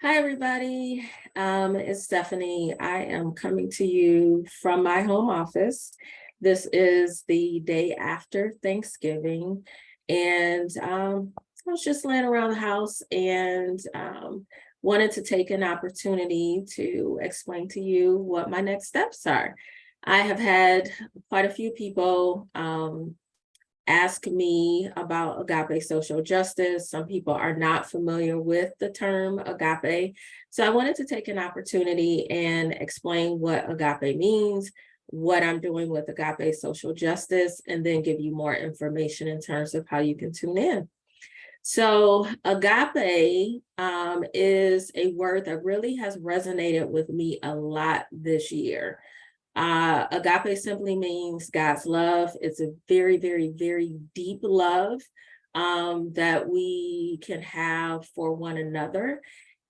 Hi, everybody. It's Stephanie. I am coming to you from my home office. This is the day after Thanksgiving, and I was just laying around the house and wanted to take an opportunity to explain to you what my next steps are. I have had quite a few people ask me about agape social justice. Some people are not familiar with the term agape. So I wanted to take an opportunity and explain what agape means, what I'm doing with agape social justice, and then give you more information in terms of how you can tune in. So agape is a word that really has resonated with me a lot this year. Agape simply means God's love. It's a very, very, very deep love that we can have for one another.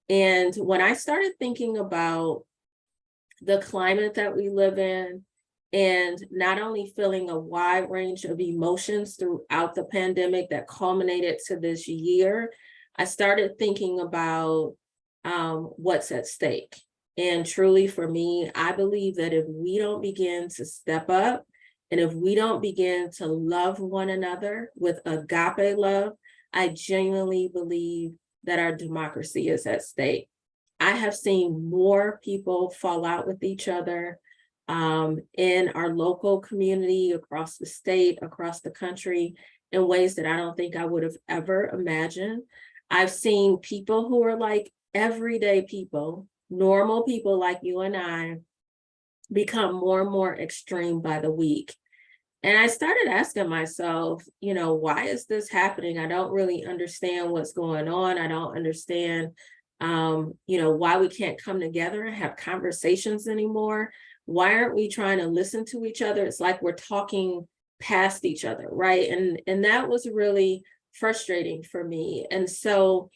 And when I started thinking about the climate that we live in, and not only feeling a wide range of emotions throughout the pandemic that culminated to this year, I started thinking about what's at stake. And truly for me, I believe that if we don't begin to step up and if we don't begin to love one another with agape love, I genuinely believe that our democracy is at stake. I have seen more people fall out with each other in our local community, across the state, across the country, in ways that I don't think I would have ever imagined. I've seen people who are like everyday people, normal people like you and I, become more and more extreme by the week. And I started asking myself, why is this happening? I don't really understand what's going on. I don't understand, why we can't come together and have conversations anymore. Why aren't we trying to listen to each other? It's like we're talking past each other, right? And that was really frustrating for me. And so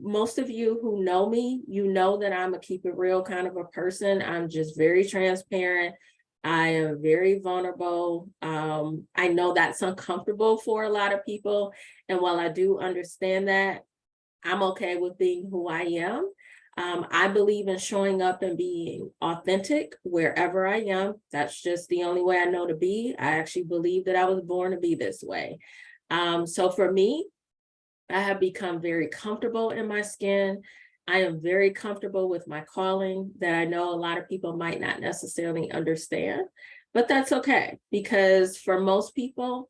most of you who know me, you know that I'm a keep it real kind of a person. I'm just very transparent. I am very vulnerable. I know that's uncomfortable for a lot of people. And while I do understand that, I'm okay with being who I am. I believe in showing up and being authentic wherever I am. That's just the only way I know to be. I actually believe that I was born to be this way. So for me, I have become very comfortable in my skin. I am very comfortable with my calling that I know a lot of people might not necessarily understand, but that's okay because for most people,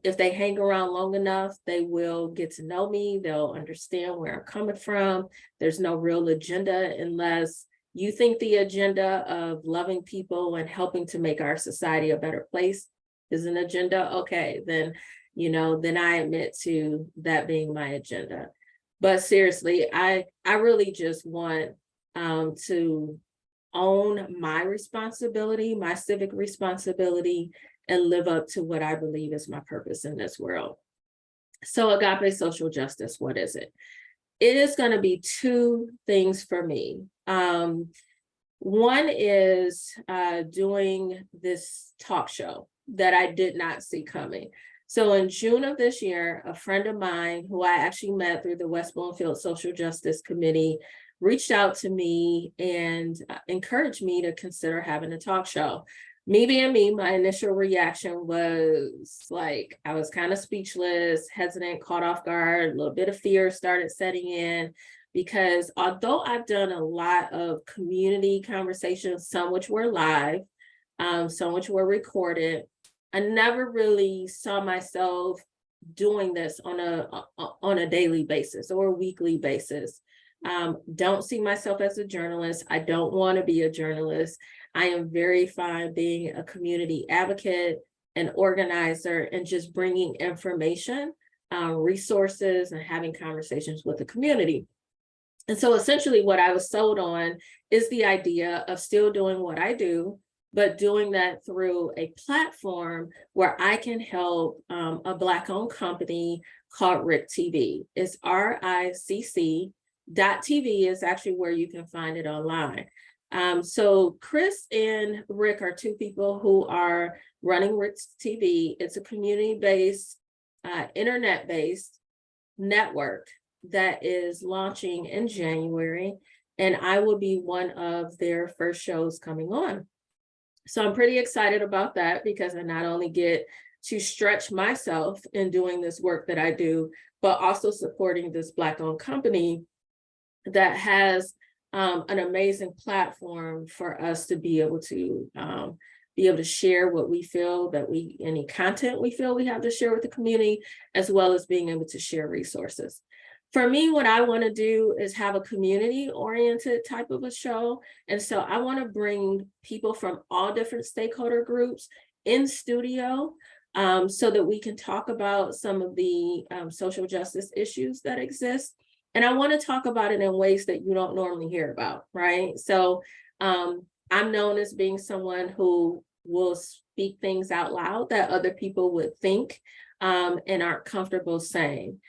if they hang around long enough, they will get to know me. They'll understand where I'm coming from. There's no real agenda unless you think the agenda of loving people and helping to make our society a better place is an agenda. Okay, then I admit to that being my agenda. But seriously, I really just want to own my responsibility, my civic responsibility, and live up to what I believe is my purpose in this world. So agape social justice, what is it? It is going to be two things for me. One is doing this talk show that I did not see coming. So in June of this year, a friend of mine who I actually met through the West Bloomfield Social Justice Committee reached out to me and encouraged me to consider having a talk show. Me being me, my initial reaction was like, I was kind of speechless, hesitant, caught off guard, a little bit of fear started setting in, because although I've done a lot of community conversations, some which were live, some which were recorded, I never really saw myself doing this on a daily basis or a weekly basis. Don't see myself as a journalist. I don't want to be a journalist. I am very fine being a community advocate, an organizer, and just bringing information, resources, and having conversations with the community. And so essentially what I was sold on is the idea of still doing what I do, but doing that through a platform where I can help a Black-owned company called RICC TV. It's RICC.TV is actually where you can find it online. So Chris and Rick are two people who are running RICC TV. It's a community-based, internet-based network that is launching in January, and I will be one of their first shows coming on. So I'm pretty excited about that because I not only get to stretch myself in doing this work that I do, but also supporting this Black-owned company that has an amazing platform for us to be able to share what we feel that any content we feel we have to share with the community, as well as being able to share resources. For me, what I want to do is have a community-oriented type of a show. And so I want to bring people from all different stakeholder groups in studio so that we can talk about some of the social justice issues that exist. And I want to talk about it in ways that you don't normally hear about, right? So I'm known as being someone who will speak things out loud that other people would think and aren't comfortable saying.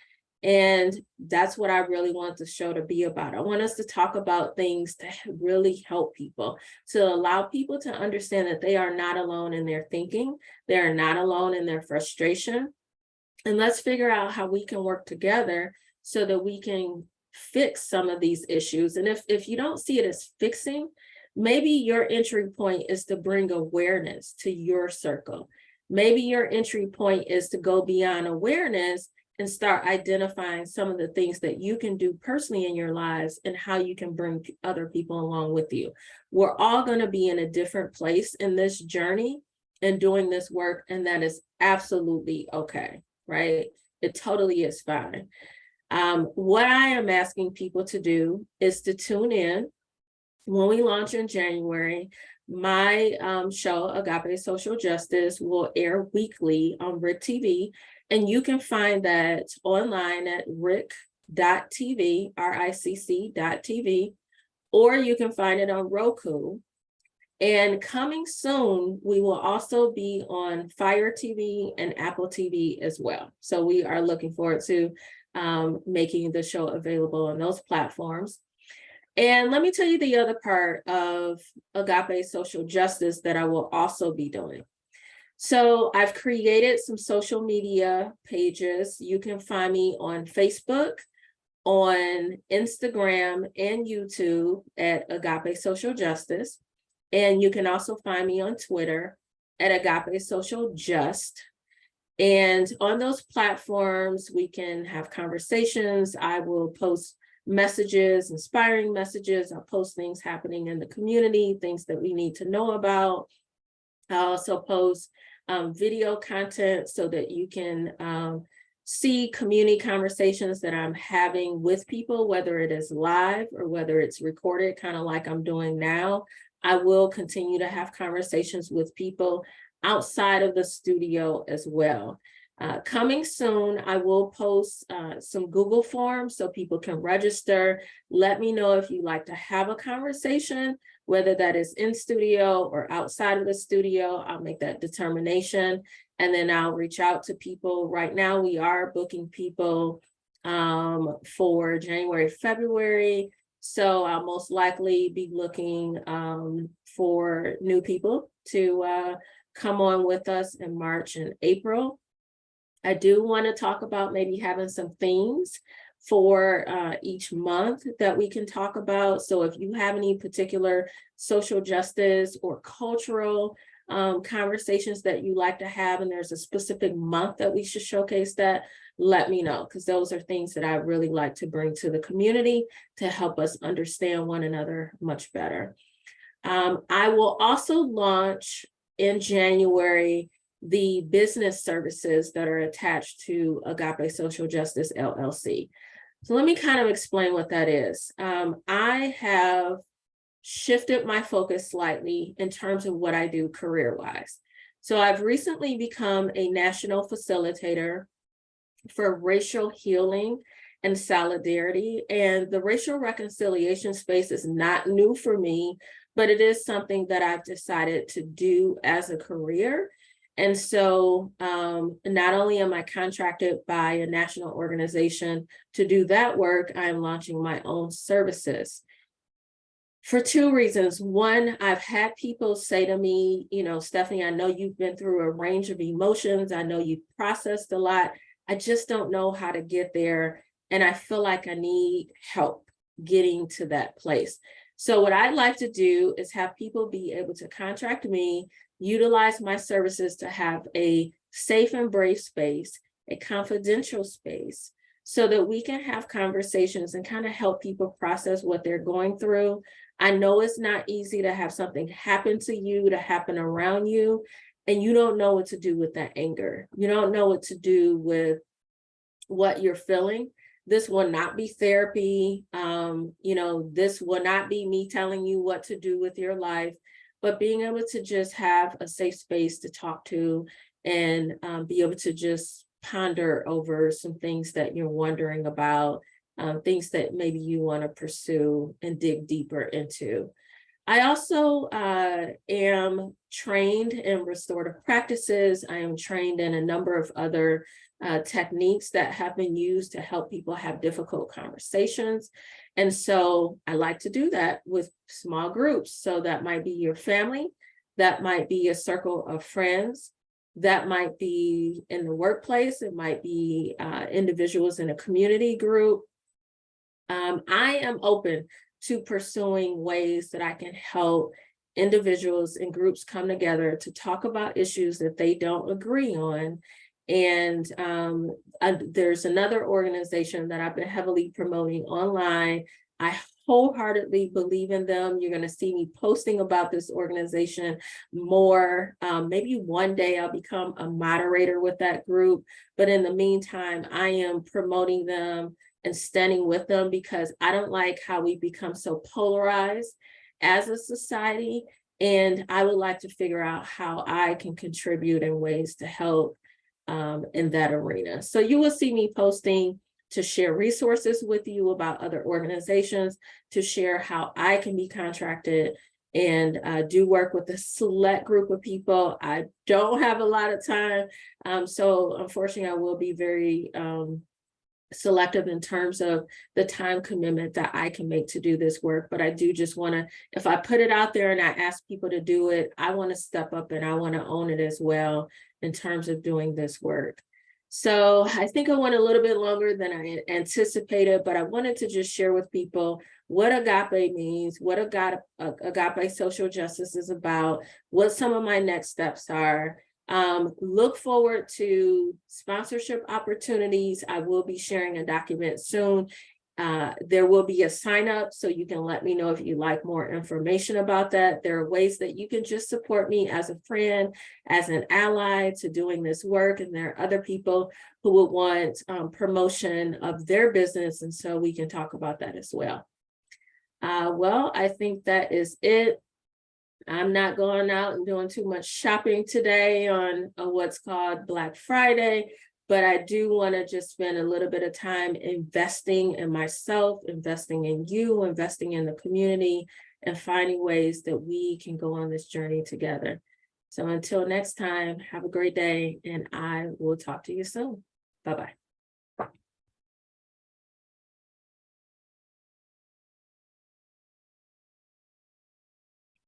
And that's what I really want the show to be about. I want us to talk about things to really help people, to allow people to understand that they are not alone in their thinking, they are not alone in their frustration. And let's figure out how we can work together so that we can fix some of these issues. And if you don't see it as fixing, maybe your entry point is to bring awareness to your circle. Maybe your entry point is to go beyond awareness and start identifying some of the things that you can do personally in your lives and how you can bring other people along with you. We're all going to be in a different place in this journey and doing this work, and that is absolutely okay, right? It totally is fine. What I am asking people to do is to tune in when we launch in January. My show, Agape Social Justice, will air weekly on RIC TV, and you can find that online at ric.tv, RICC.tv, or you can find it on Roku. And coming soon, we will also be on Fire TV and Apple TV as well. So we are looking forward to making the show available on those platforms. And let me tell you the other part of Agape Social Justice that I will also be doing. So I've created some social media pages. You can find me on Facebook, on Instagram, and YouTube at Agape Social Justice. And you can also find me on Twitter at Agape Social Just. And on those platforms, we can have conversations. I will post messages, inspiring messages. I'll post things happening in the community, things that we need to know about. I'll also post video content so that you can see community conversations that I'm having with people, whether it is live or whether it's recorded, kind of like I'm doing now. I will continue to have conversations with people outside of the studio as well. Coming soon, I will post some Google forms so people can register. Let me know if you'd like to have a conversation, whether that is in studio or outside of the studio. I'll make that determination, and then I'll reach out to people. Right now, we are booking people for January, February. So I'll most likely be looking for new people to come on with us in March and April. I do want to talk about maybe having some themes for each month that we can talk about. So if you have any particular social justice or cultural conversations that you like to have, and there's a specific month that we should showcase that, let me know, because those are things that I really like to bring to the community to help us understand one another much better. I will also launch in January the business services that are attached to Agape Social Justice LLC. So let me kind of explain what that is. I have shifted my focus slightly in terms of what I do career-wise. So I've recently become a national facilitator for racial healing and solidarity. And the racial reconciliation space is not new for me, but it is something that I've decided to do as a career. And so not only am I contracted by a national organization to do that work, I'm launching my own services for two reasons. One, I've had people say to me, you know, Stephanie, I know you've been through a range of emotions. I know you've processed a lot. I just don't know how to get there. and I feel like I need help getting to that place. So what I'd like to do is have people be able to contract me, utilize my services to have a safe and brave space, a confidential space, so that we can have conversations and kind of help people process what they're going through. I know it's not easy to have something happen to you, to happen around you, and you don't know what to do with that anger. You don't know what to do with what you're feeling. This will not be therapy. This will not be me telling you what to do with your life, but being able to just have a safe space to talk to and be able to just ponder over some things that you're wondering about, things that maybe you want to pursue and dig deeper into. I also am trained in restorative practices. I am trained in a number of other techniques that have been used to help people have difficult conversations. And so I like to do that with small groups. So that might be your family, that might be a circle of friends, that might be in the workplace, it might be individuals in a community group. I am open to pursuing ways that I can help individuals and groups come together to talk about issues that they don't agree on. And there's another organization that I've been heavily promoting online. I wholeheartedly believe in them. You're going to see me posting about this organization more. Maybe one day I'll become a moderator with that group. But in the meantime, I am promoting them and standing with them because I don't like how we become so polarized as a society. And I would like to figure out how I can contribute in ways to help in that arena. So you will see me posting to share resources with you about other organizations, to share how I can be contracted and do work with a select group of people. I don't have a lot of time. So unfortunately, I will be very selective in terms of the time commitment that I can make to do this work. But I do just want to, if I put it out there and I ask people to do it, I want to step up and I want to own it as well in terms of doing this work. So I think I went a little bit longer than I anticipated, but I wanted to just share with people what Agape means, what Agape social justice is about, what some of my next steps are. Look forward to sponsorship opportunities. I will be sharing a document soon. There will be a sign up, so you can let me know if you'd like more information about that. There are ways that you can just support me as a friend, as an ally to doing this work. And there are other people who would want promotion of their business. And so we can talk about that as well. Well, I think that is it. I'm not going out and doing too much shopping today on what's called Black Friday, but I do want to just spend a little bit of time investing in myself, investing in you, investing in the community, and finding ways that we can go on this journey together. So until next time, have a great day, and I will talk to you soon. Bye-bye.